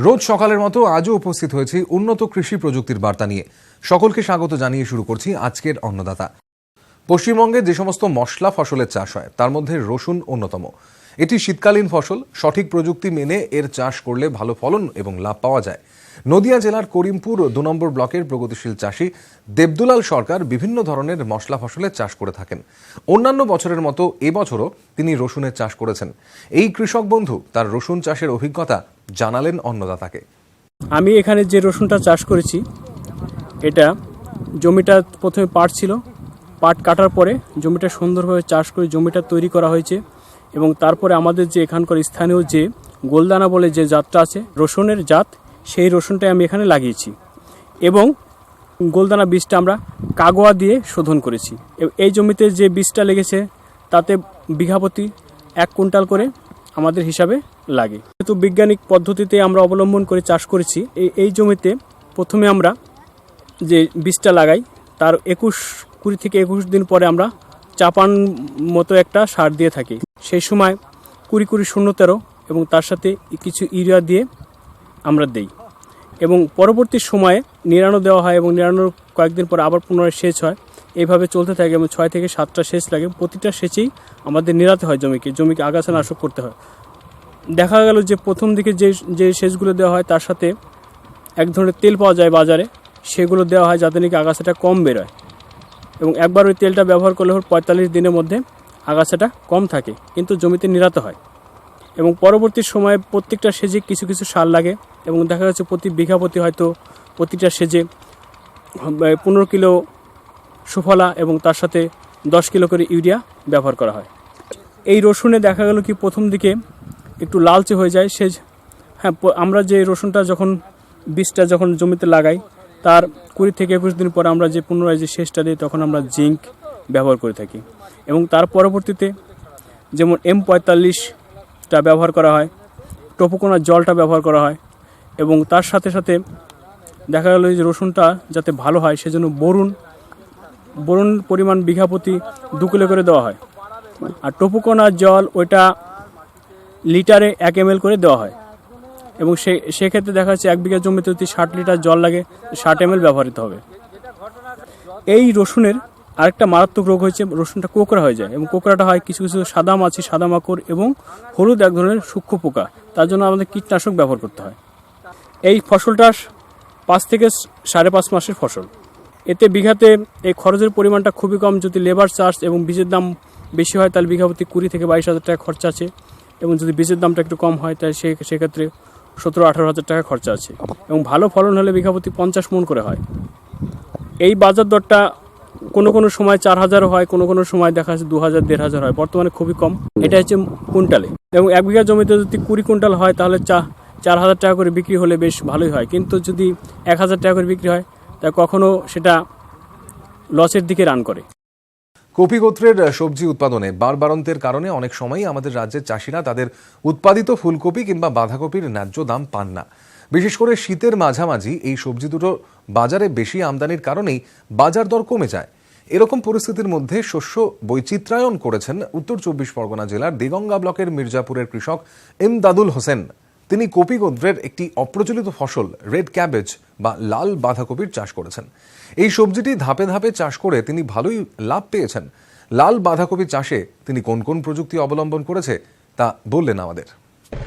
রোজ সকালের মতো আজও উপস্থিত হয়েছি উন্নত কৃষি প্রযুক্তির বার্তা নিয়ে। সকলকে স্বাগত জানিয়ে শুরু করছি আজকের অন্নদাতা। পশ্চিমবঙ্গে যে সমস্ত মশলা ফসলের চাষ হয় তার মধ্যে রসুন অন্যতম। এটি শীতকালীন ফসল। সঠিক প্রযুক্তি মেনে এর চাষ করলে ভালো ফলন এবং লাভ পাওয়া যায়। নদিয়া জেলার করিমপুর ২ নম্বর ব্লকের প্রগতিশীল চাষী দেবদুলাল সরকার বিভিন্ন ধরনের মশলা ফসলের চাষ করে থাকেন। অন্যান্য বছরের মতো এবছরও তিনি রসুনের চাষ করেছেন। এই কৃষক বন্ধু তার রসুন চাষের অভিজ্ঞতা জানালেন অন্নদাতাকে। আমি এখানে যে রসুনটা চাষ করেছি, এটা জমিটা প্রথমে পাট ছিল, পাট কাটার পরে জমিটা সুন্দরভাবে চাষ করে জমিটা তৈরি করা হয়েছে এবং তারপরে আমাদের যে এখানকার স্থানীয় যে গোলদানা বলে যে জাতটা আছে রসুনের জাত, সেই রসুনটাই আমি এখানে লাগিয়েছি এবং গোলদানা বীজটা আমরা কাগোয়া দিয়ে শোধন করেছি। এই জমিতে যে বীজটা লেগেছে তাতে বিঘা প্রতি 1 কুইন্টাল করে আমাদের হিসাবে লাগে। যেহেতু বৈজ্ঞানিক পদ্ধতিতে আমরা অবলম্বন করে চাষ করেছি, এই জমিতে প্রথমে আমরা যে বীজটা লাগাই তার 20 থেকে 21 দিন পরে আমরা চাপান মতো একটা সার দিয়ে থাকি। সেই সময় 20-20-0-13 এবং তার সাথে কিছু ইউরিয়া দিয়ে আমরা দেই এবং পরবর্তী সময়ে নিড়ানো দেওয়া হয় এবং নিড়ানোর কয়েকদিন পর আবার পুনরায় সেচ হয়। এইভাবে চলতে থাকে এবং 6 থেকে 7টা সেচ লাগে। প্রতিটা সেচেই আমাদের নিড়াতে হয়, জমিকে আগাছা নাশক করতে হয়। দেখা গেল যে প্রথম দিকে যে সেচগুলো দেওয়া হয় তার সাথে এক ধরনের তেল পাওয়া যায় বাজারে, সেগুলো দেওয়া হয় যাতে নাকি আগাছাটা কম বেরোয় এবং একবার ওই তেলটা ব্যবহার করলে 45 দিনের মধ্যে আগাছাটা কম থাকে, কিন্তু জমিতে নিড়াতে হয়। এবং পরবর্তী সময়ে প্রত্যেকটা সেচে কিছু কিছু সার লাগে এবং দেখা যাচ্ছে প্রতি বিঘা প্রতি হয়তো প্রতিটা সেচে 15 কিলো সুফলা এবং তার সাথে 10 কিলো করে ইউরিয়া ব্যবহার করা হয়। এই রসুনে দেখা গেল কি প্রথম দিকে একটু লালচে হয়ে যায় সেচ। হ্যাঁ, আমরা যে রসুনটা বীজটা যখন জমিতে লাগাই তার 20 থেকে 21 দিন পর আমরা যে পুনরায় যে সেচটা দিই তখন আমরা জিঙ্ক ব্যবহার করে থাকি এবং তার পরবর্তীতে যেমন M45টা ব্যবহার করা হয়, টপোকোনার জলটা ব্যবহার করা হয় এবং তার সাথে সাথে দেখা গেল যে রসুনটা যাতে ভালো হয় সেজন্য বোরন পরিমাণ বিঘা প্রতি 2 কিলো করে দেওয়া হয়। আর টপোকোনার জল ওইটা লিটারে 1 ml করে দেওয়া হয় এবং সেক্ষেত্রে দেখা যাচ্ছে 1 বিঘা জমিতে যদি 60 লিটার জল লাগে 60 ml ব্যবহৃত হবে। এই রসুনের আরেকটা মারাত্মক রোগ হয়েছে, রসুনটা কোকড়া হয়ে যায় এবং কোকড়াটা হয় কিছু কিছু সাদা মাছি, সাদা মাকড় এবং হলুদ এক ধরনের সূক্ষ্ম পোকা। তার জন্য আমাদের কীটনাশক ব্যবহার করতে হয়। এই ফসলটা 5 থেকে 5.5 মাসের ফসল। এতে বিঘাতে এই খরচের পরিমাণটা খুবই কম। যদি লেবার চার্জ এবং বীজের দাম বেশি হয় তাহলে বিঘা প্রতি 20 থেকে 22 হাজার টাকা খরচা আছে এবং যদি বীজের দামটা একটু কম হয় তাহলে সেক্ষেত্রে 17-18 হাজার টাকা খরচা আছে এবং ভালো ফলন হলে বিঘা প্রতি 50 মণ করে হয়। এই বাজার দরটা কোনো সময় 4,000 হয়, কোনো সময় দেখা যাচ্ছে 2,000-1,500 হয়। বর্তমানে খুবই কম। এটা হচ্ছে কুইন্টালে এবং 1 বিঘা জমিতে যদি 20 কুইন্টাল হয় তাহলে 4,000 টাকা করে বিক্রি হলে বেশ ভালোই হয়, কিন্তু যদি 1,000 টাকা করে বিক্রি হয় তা কখনো সেটা লসের দিকে রান করে। কপি গোত্রের সবজি উৎপাদনে বাড়বাড়ন্তের কারণে অনেক সময়ই আমাদের রাজ্যের চাষিরা তাদের উৎপাদিত ফুলকপি কিংবা বাঁধাকপির ন্যায্য দাম পান না। বিশেষ করে শীতের মাঝামাঝি এই সবজি দুটো বাজারে বেশি আমদানির কারণেই বাজার দর কমে যায়। এরকম পরিস্থিতির মধ্যে শস্য বৈচিত্র্যায়ন করেছেন উত্তর 24 পরগনা জেলার দেগঙ্গা ব্লকের মির্জাপুরের কৃষক ইমদাদুল হোসেন। তিনি কপি গোত্রের একটি অপ্রচলিত ফসল রেড ক্যাবেজ বা লাল বাঁধাকপির চাষ করেছেন। এই সবজিটি ধাপে ধাপে চাষ করে তিনি ভালোই লাভ পেয়েছেন। লাল বাঁধাকপি চাষে তিনি কোন কোন প্রযুক্তি অবলম্বন করেছে তা বললেন আমাদের।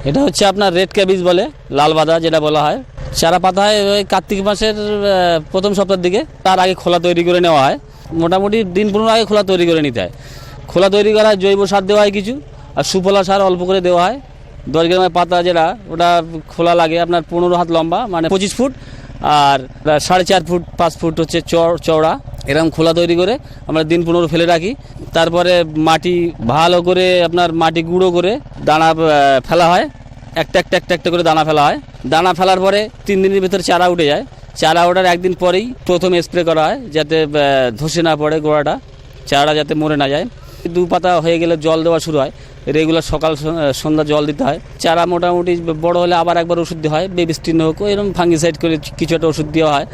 এটা হচ্ছে আপনার রেড ক্যাবেজ বলে, লাল বাঁধা যেটা বলা হয়। চারা পাতা হয় ওই কার্তিক মাসের প্রথম সপ্তাহের দিকে। তার আগে খোলা তৈরি করে নেওয়া হয়, মোটামুটি দিন 15 আগে খোলা তৈরি করে নিতে হয়। খোলা তৈরি করা হয়, জৈব সার দেওয়া হয় কিছু, আর সুফলা সার অল্প করে দেওয়া হয়। 10 গ্রামের পাতা যেটা ওটা খোলা লাগে আপনার 15 হাত লম্বা, মানে 25 ফুট, আর 4.5 ফুট 5 ফুট হচ্ছে চওড়া। এরকম খোলা তৈরি করে আমরা দিন 15 ফেলে রাখি। তারপরে মাটি ভালো করে আপনার মাটি গুঁড়ো করে দানা ফেলা হয়, একটা করে দানা ফেলা হয়। দানা ফেলার পরে 3 দিনের ভিতরে চারা উঠে যায়। চারা ওঠার 1 দিন পরেই প্রথমে স্প্রে করা হয় যাতে ধসে না পড়ে গোড়াটা, চারা যাতে মরে না যায়। 2 পাতা হয়ে গেলে জল দেওয়া শুরু হয়, রেগুলার সকাল সন্ধ্যা জল দিতে হয়। চারা মোটামুটি বড় হলে আবার একবার ওষুধ দেওয়া হয়, বেবিস্টিন হোক এরকম ফাঙ্গিসাইড করে কিছু একটা ওষুধ দেওয়া হয়।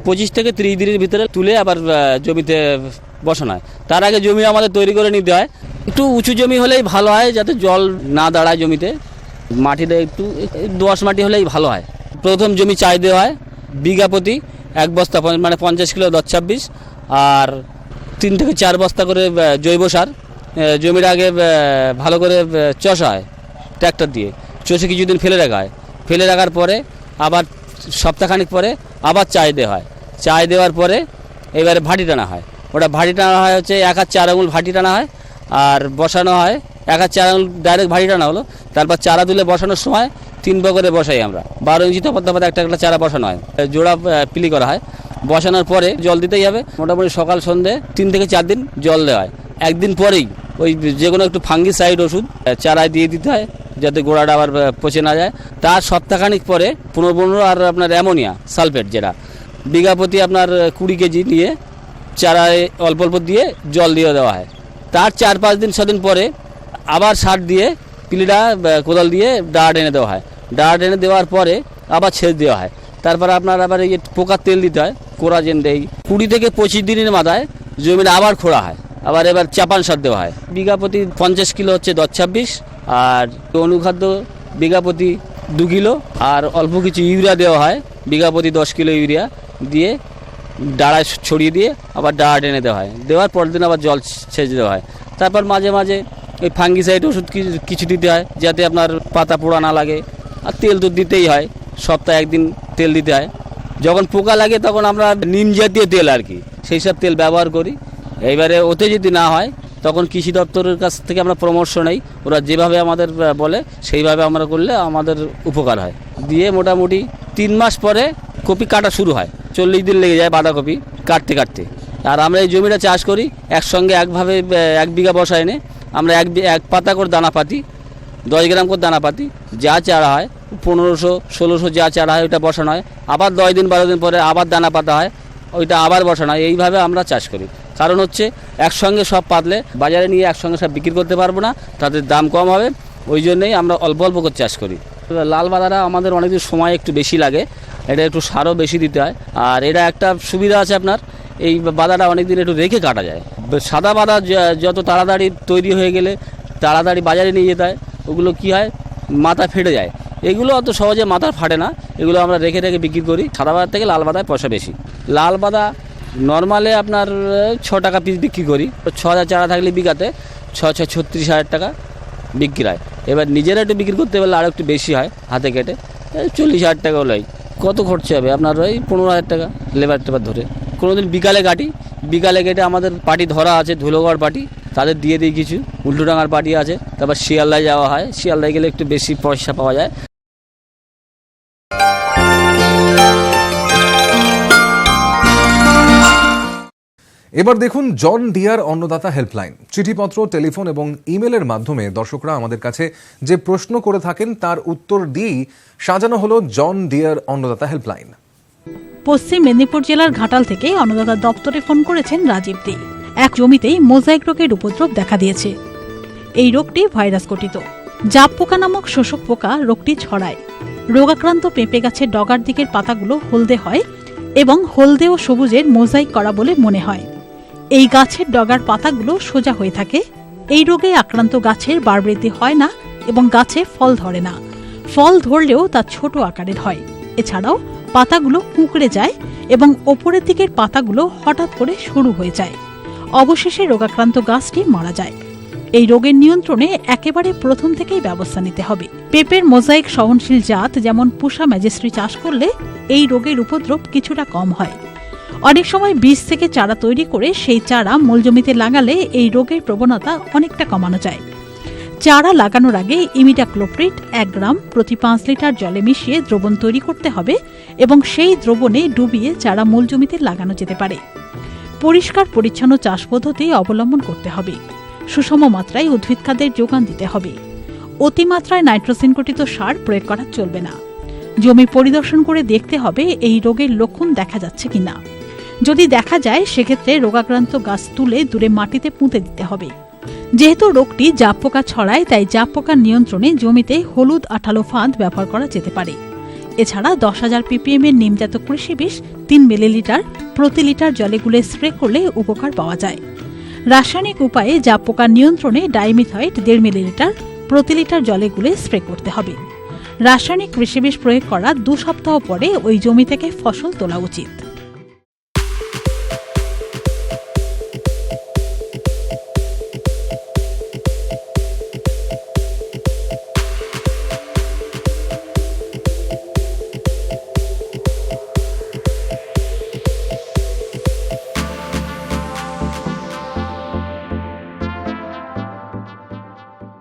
25 থেকে 30 দিনের ভিতরে তুলে আবার জমিতে বসানো হয়। তার আগে জমি আমাদের তৈরি করে নিতে হয়। একটু উঁচু জমি হলেই ভালো হয় যাতে জল না দাঁড়ায় জমিতে। মাটিটা একটু দোআঁশ মাটি হলেই ভালো হয়। প্রথম জমি চাই দেওয়া হয় বিঘা প্রতি 1 বস্তা মানে 50 কিলো 10-26 আর 3 থেকে 4 বস্তা করে জৈব সার। জমিটা আগে ভালো করে চষা হয় ট্র্যাক্টর দিয়ে, চষে কিছুদিন ফেলে রাখা হয়। ফেলে রাখার পরে আবার সপ্তাহখানিক পরে আবার চাই দেওয়া হয়। চাই দেওয়ার পরে এবারে ভাটি টানা হয়। ওটা ভাটি টানা হয় হচ্ছে 1 হাত 4 আঙুল ভাটি টানা হয় আর বসানো হয় 1 হাত 4 আঙুল ডাইরেক্ট ভাটি টানা হলো। তারপর চারা তুলে বসানোর সময় 3 বগরে বসাই আমরা, 12 ইঞ্চি তফাৎ একটা চারা বসানো হয়, জোড়া পিলি করা হয়। বসানোর পরে জল দিতেই হবে, মোটামুটি সকাল সন্ধে 3 থেকে 4 দিন জল দেওয়া হয়। একদিন পরেই ওই যে কোনো একটু ফাঙ্গিসাইড ওষুধ চারায় দিয়ে দিতে হয় যাতে গোড়াটা আবার পচে না যায়। তার সপ্তাহখানিক পরে 15 আর আপনার অ্যামোনিয়া সালফেট, যেটা বিঘা প্রতি আপনার 20 কেজি নিয়ে চারায় অল্প অল্প দিয়ে জল দিয়ে দেওয়া হয়। তার 4-5 দিন 6 দিন পরে আবার সার দিয়ে পিলিটা কোদাল দিয়ে ডাঁট এনে দেওয়া হয়। ডাঁট এনে দেওয়ার পরে আবার সেচ দেওয়া হয়। তারপর আপনার আবার এই পোকার তেল দিতে হয়, কোরাজেন দেয়। 20 থেকে 25 দিনের মাথায় জমিটা আবার খোঁড়া হয়, আবার এবার চাপান সার দেওয়া হয়। বিঘা প্রতি 50 কিলো হচ্ছে 10-26 আর অনুখাদ্য বিঘা প্রতি 2 কিলো আর অল্প কিছু ইউরিয়া দেওয়া হয়, বিঘা প্রতি 10 কিলো ইউরিয়া দিয়ে ডাড়ায় ছড়িয়ে দিয়ে আবার ডাঁট এনে দেওয়া হয়। দেওয়ার পরের দিন আবার জল সেচ দেওয়া হয়। তারপর মাঝে মাঝে ওই ফাঙ্গিসাইড ওষুধ কিছু দিতে হয় যাতে আপনার পাতা পোড়া না লাগে। আর তেল তো দিতেই হয়, সপ্তাহে 1 দিন তেল দিতে হয়। যখন পোকা লাগে তখন আমরা নিম জাতীয় তেল আর কি সেই সব তেল ব্যবহার করি। এইবারে ওতে যদি না হয় তখন কৃষি দপ্তরের কাছ থেকে আমরা পরামর্শ নেই, ওরা যেভাবে আমাদের বলে সেইভাবে আমরা করলে আমাদের উপকার হয়। দিয়ে মোটামুটি 3 মাস পরে কপি কাটা শুরু হয়, 40 দিন লেগে যায় বাঁধাকপি কাটতে কাটতে। আর আমরা এই জমিটা চাষ করি একসঙ্গে একভাবে 1 বিঘা বসা এনে আমরা এক পাতা করে দানা পাতি, 10 গ্রাম করে দানা পাতি, যা চারা হয় 1500-1600 যা চারা হয় ওইটা বসানো হয়। আবার 10 দিন 12 দিন পরে আবার দানা পাতা হয়, ওইটা আবার বসানো হয়। এইভাবে আমরা চাষ করি। কারণ হচ্ছে একসঙ্গে সব পাতলে বাজারে নিয়ে একসঙ্গে সব বিক্রি করতে পারবো না, তাদের দাম কম হবে। ওই জন্যই আমরা অল্প অল্প করে চাষ করি। লাল বাঁধাটা আমাদের অনেকদিন সময় একটু বেশি লাগে, এটা একটু সারও বেশি দিতে হয়। আর এটা একটা সুবিধা আছে আপনার, এই বাঁধাটা অনেকদিন একটু রেখে কাটা যায়। সাদা বাঁধা যত তাড়াতাড়ি তৈরি হয়ে গেলে তাড়াতাড়ি বাজারে নিয়ে যেতে হয়, ওগুলো কি হয় মাথা ফেটে যায়। এগুলো অত সহজে মাথা ফাটে না, এগুলো আমরা রেখে রেখে বিক্রি করি। সাদা বাঁধা থেকে লাল বাঁধায় পয়সা বেশি। লাল বাঁধা নর্মালে আপনার 6 টাকা পিস বিক্রি করি, 6,000 চারা থাকলে বিঘাতে 36,000 টাকা বিক্রি হয়। এবার নিজেরা একটু বিক্রি করতে পারলে আরও একটু বেশি হয়, হাতে কেটে 40,000 টাকা হলেই। কত খরচা হবে আপনার ওই 15,000 টাকা লেবার টেবার ধরে। কোনোদিন বিকালে কাটি, বিকালে কেটে আমাদের পার্টি ধরা আছে ধুলোগড় পার্টি, তাদের দিয়ে দিই কিছু। উল্টোডাঙার পার্টি আছে, তারপর শিয়ালদায় যাওয়া হয়, শিয়ালদায় গেলে একটু বেশি পয়সা পাওয়া যায়। এবার দেখুন জন ডিয়ার অন্নদাতা হেল্পলাইন। চিঠিপত্র, টেলিফোন এবং ইমেলের মাধ্যমে দর্শকরা আমাদের কাছে যে প্রশ্ন করে থাকেন তার উত্তর দিয়েই সাজানো হলো জন ডিয়ার অন্নদাতা হেল্পলাইন। পশ্চিম মেদিনীপুর জেলার ঘাটাল থেকে অন্নদাতা দপ্তরে ফোন করেছেন রাজীব দে। এক জমিতেই মোজাইক রোগের উপদ্রব দেখা দিয়েছে। এই রোগটি ভাইরাস ঘটিত। জাপ পোকা নামক শোষক পোকা রোগটি ছড়ায়। রোগাক্রান্ত পেঁপে গাছের ডগার দিকের পাতাগুলো হলদে হয় এবং হলদে ও সবুজের মোজাইক করা বলে মনে হয়। এই গাছের ডগার পাতাগুলো সোজা হয়ে থাকে। এই রোগে আক্রান্ত গাছের বার বৃদ্ধি হয় না এবং গাছে ফল ধরে না। ফল ধরলেও তা ছোট আকারের হয়। এছাড়াও পাতাগুলো কুঁকড়ে যায় এবং ওপরের দিকের পাতাগুলো হঠাৎ করে সরু হয়ে যায়। অবশেষে রোগাক্রান্ত গাছটি মারা যায়। এই রোগের নিয়ন্ত্রণে একেবারে প্রথম থেকেই ব্যবস্থা নিতে হবে। পেঁপের মোজাইক সহনশীল জাত যেমন পুষা ম্যাজেস্ট্রি চাষ করলে এই রোগের উপদ্রব কিছুটা কম হয়। অনেক সময় বীজ থেকে চারা তৈরি করে সেই চারা মূল জমিতে লাগালে এই রোগের প্রবণতা অনেকটা কমানো যায়। চারা লাগানোর আগে ইমিডাক্লোপ্রিড 1 গ্রাম প্রতি 5 লিটার জলে মিশিয়ে দ্রবণ তৈরি করতে হবে এবং সেই দ্রবণে ডুবিয়ে চারা মূল জমিতে লাগানো যেতে পারে। পরিষ্কার পরিচ্ছন্ন চাষ পদ্ধতি অবলম্বন করতে হবে। সুষম মাত্রায় উদ্ভিদ খাদ্যের যোগান দিতে হবে। অতিমাত্রায় নাইট্রোজেন ঘটিত সার প্রয়োগ করা চলবে না। জমি পরিদর্শন করে দেখতে হবে এই রোগের লক্ষণ দেখা যাচ্ছে কিনা। যদি দেখা যায় সেক্ষেত্রে রোগাক্রান্ত গাছ তুলে দূরে মাটিতে পুঁতে দিতে হবে। যেহেতু রোগটি জাপ পোকা ছড়ায় তাই জাপ পোকার নিয়ন্ত্রণে জমিতে হলুদ আঠালো ফাঁদ ব্যবহার করা যেতে পারে। এছাড়া 10,000 ppm এর নিমজাত কৃষি বিষ 3 মিলিলিটার প্রতি লিটার জলে গুলে স্প্রে করলে উপকার পাওয়া যায়। রাসায়নিক উপায়ে জাপ পোকার নিয়ন্ত্রণে ডাইমিথয়েড 1.5 মিলিলিটার প্রতি লিটার জলে গুলে স্প্রে করতে হবে। রাসায়নিক কৃষি বিষ প্রয়োগ করার 2 সপ্তাহ পরে ওই জমি থেকে ফসল তোলা উচিত।